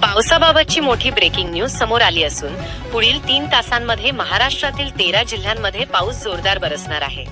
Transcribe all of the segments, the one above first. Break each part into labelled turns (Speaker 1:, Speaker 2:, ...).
Speaker 1: पावसाबाबतची मोठी breaking news समोर आली असून पुढील 3 तासांमध्ये महाराष्ट्रातील 13 जिल्ह्यांमध्ये पाऊस जोरदार बरसणार आहे।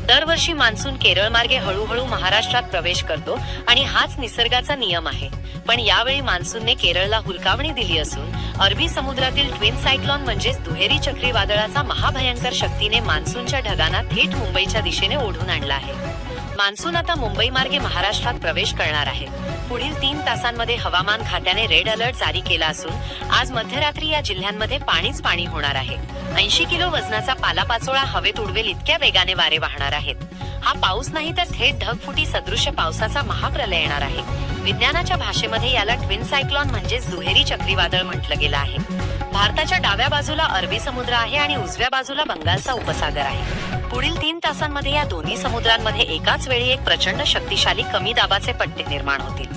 Speaker 1: दरवर्षी मान्सून केरळ मार्गे हळूहळू महाराष्ट्रात प्रवेश करतो आणि हाच निसर्गाचा नियम आहे। पण यावेळी मान्सूनने केरळला हुलकावणी दिली असून अरबी समुद्रातील ट्विन सायक्लोन म्हणजेच दुहेरी चक्रीवादळाचा महाभयंकर शक्तीने मान्सूनच्या ढगांना थेट मुंबईच्या दिशेने ओढून आणला आहे। मान्सून आता मुंबई मार्गे महाराष्ट्रात प्रवेश करणार आहे। पुढील 3 तासांमध्ये हवामान खात्याने रेड अलर्ट जारी केला असून आज मध्यरात्री या जिल्ह्यांमध्ये पाणीच पाणी होणार आहे। 80 किलो वजनाचा पालापाचोळा हवेत उडवेल इतक्या वेगाने वारे वाहणार आहेत। हा पाऊस नाही तर थेट ढगफुटी सदृश्य पावसाचा महाप्रलय येणार आहे। विज्ञानाच्या भाषेमध्ये याला ट्विन सायक्लोन म्हणजेच दुहेरी चक्रीवादळ म्हटलं गेलं आहे। भारताच्या डाव्या बाजूला अरबी समुद्र आहे आणि उजव्या बाजूला बंगालचा उपसागर आहे। पुढील 3 तासांमध्ये या दोन्ही समुद्रांमध्ये एकाच वेळी एक प्रचंड शक्तिशाली कमी दाबाचे पट्टे निर्माण होतील।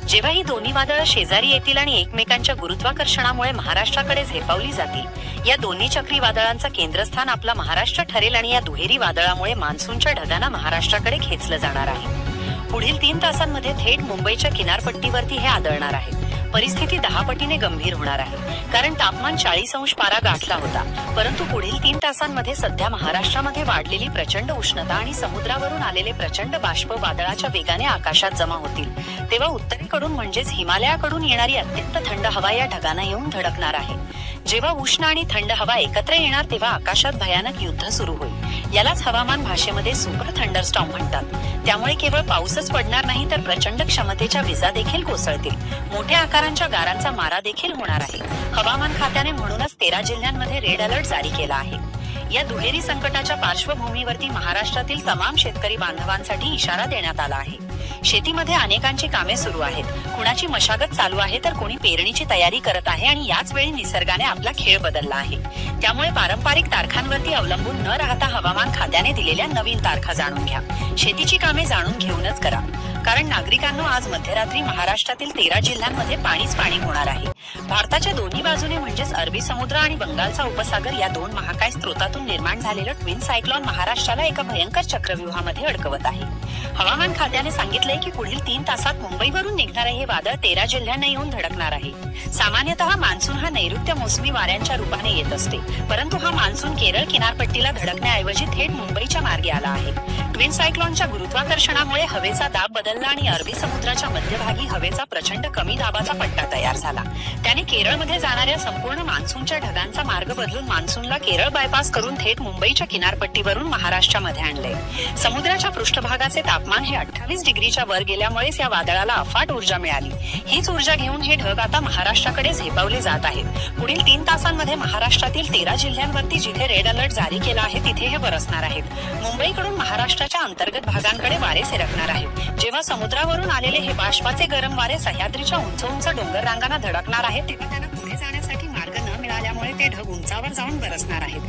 Speaker 1: जेव्हा ही दोन्ही वादळं शेजारी येतील आणि एकमेकांच्या गुरुत्वाकर्षणामुळे महाराष्ट्राकडे झेपावली जातील, या दोन्ही चक्रीवादळांचं केंद्रस्थान आपला महाराष्ट्र ठरेल आणि या दुहेरी वादळामुळे मान्सूनच्या ढगांना महाराष्ट्राकडे खेचलं जाणार आहे। पुढील 3 तासांमध्ये थेट मुंबईच्या किनारपट्टीवरती हे आदळणार आहे। परिस्थिती 10 पटीने गंभीर होणार आहे, कारण तापमान 40 अंश पारा गाठला होता। परंतु पुढील 3 तासांमध्ये सध्या महाराष्ट्रामध्ये वाढलेली प्रचंड उष्णता आणि समुद्रावरून आलेले प्रचंड बाष्प वादळाच्या वेगाने आकाशात जमा होतील, तेव्हा उत्तरेकडून म्हणजेच हिमालयाकडून येणारी अत्यंत थंड हवा या ढगांना येऊन धडकणार आहे। जेव्हा उष्ण आणि थंड हवा एकत्र येणार तेव्हा आकाशात भयानक युद्ध सुरू होईल। यालाच हवामान भाषेमध्ये सुपर थंडरस्टॉर्म म्हणतात। त्यामुळे केवळ पाऊसच पडणार नाही तर प्रचंड क्षमतेच्या विजा देखील कोसळतील। मोठ्या आकारांच्या गारांचा मारा देखील होणार आहे। हवामान खात्याने म्हणूनच 13 जिल्ह्यांमध्ये रेड अलर्ट जारी केला आहे। या दुहेरी संकटाच्या पार्श्वभूमीवरती महाराष्ट्रातील तमाम शेतकरी बांधवांसाठी इशारा देण्यात आला आहे। शेतीमध्ये अनेकांची कामे सुरू आहेत, कुणाची मशागत चालू आहे तर कोणी पेरणीची तयारी करत आहे आणि याच वेळी निसर्गाने आपला खेळ बदलला आहे। त्यामुळे पारंपरिक तारखांवरती अवलंबून न राहता हवामान खात्याने दिलेल्या नवीन तारखा जाणून घ्या। शेतीची कामे जाणून घेऊनच करा, कारण नागरिकांनो आज मध्यरात्री महाराष्ट्रातील 13 जिल्ह्यांमध्ये पाणीच पाणी होणार आहे। भारताच्या दोन्ही बाजूने म्हणजेच अरबी समुद्र आणि बंगालचा उपसागर या दोन महाकाय स्रोतातून निर्माण झालेलं ट्विन सायक्लोन महाराष्ट्राला एका भयंकर चक्रव्यूहामध्ये अडकवत आहे। हवामान खात्याने सांगितलंय की पुढील 3 तासात मुंबईवरून निघणारे हे वादळ 13 जिल्ह्यांना येऊन धडकणार आहे। सामान्यतः मान्सून हा नैऋत्य मोसमी वाऱ्यांच्या रूपाने येत असते, परंतु हा मान्सून केरळ किनारपट्टीला धडकण्याऐवजी थेट मुंबईच्या मार्गे आला आहे। ट्विन सायक्लोनच्या गुरुत्वाकर्षणामुळे हवेचा दाब बदलला आणि अरबी समुद्राच्या मध्यभागी हवेचा प्रचंड कमी दाबाचा पट्टा तयार झाला। त्याने केरळमध्ये जाणाऱ्या संपूर्ण मान्सूनच्या ढगांचा मार्ग बदलून मान्सूनला केरळ बायपास करून थेट मुंबईच्या किनारपट्टीवरून महाराष्ट्रामध्ये आणले। समुद्राच्या पृष्ठभागाचे तापमान हे 28 डिग्रीच्या वर गेल्यामुळेच या वादळाला अफाट ऊर्जा मिळाली। हीच ऊर्जा घेऊन हे ढग आता महाराष्ट्राकडे झेपावले जात आहेत। पुढील 3 तासांमध्ये महाराष्ट्रातील 13 जिल्ह्यांवरती जिथे रेड अलर्ट जारी केला आहे तिथे हे बरसणार आहेत। मुंबईकडून महाराष्ट्राच्या अंतर्गत भागांकडे वारे सरकणार आहेत। जेव्हा समुद्रावरून आलेले हे बाष्पाचे गरम वारे सह्याद्रीच्या उंच उंच डोंगर रांगांना धडकणार आहेत, तेव्हा त्यांना पुढे जाण्यासाठी मार्ग न मिळाल्यामुळे ते ढग उंचावर जाऊन बरसणार आहेत।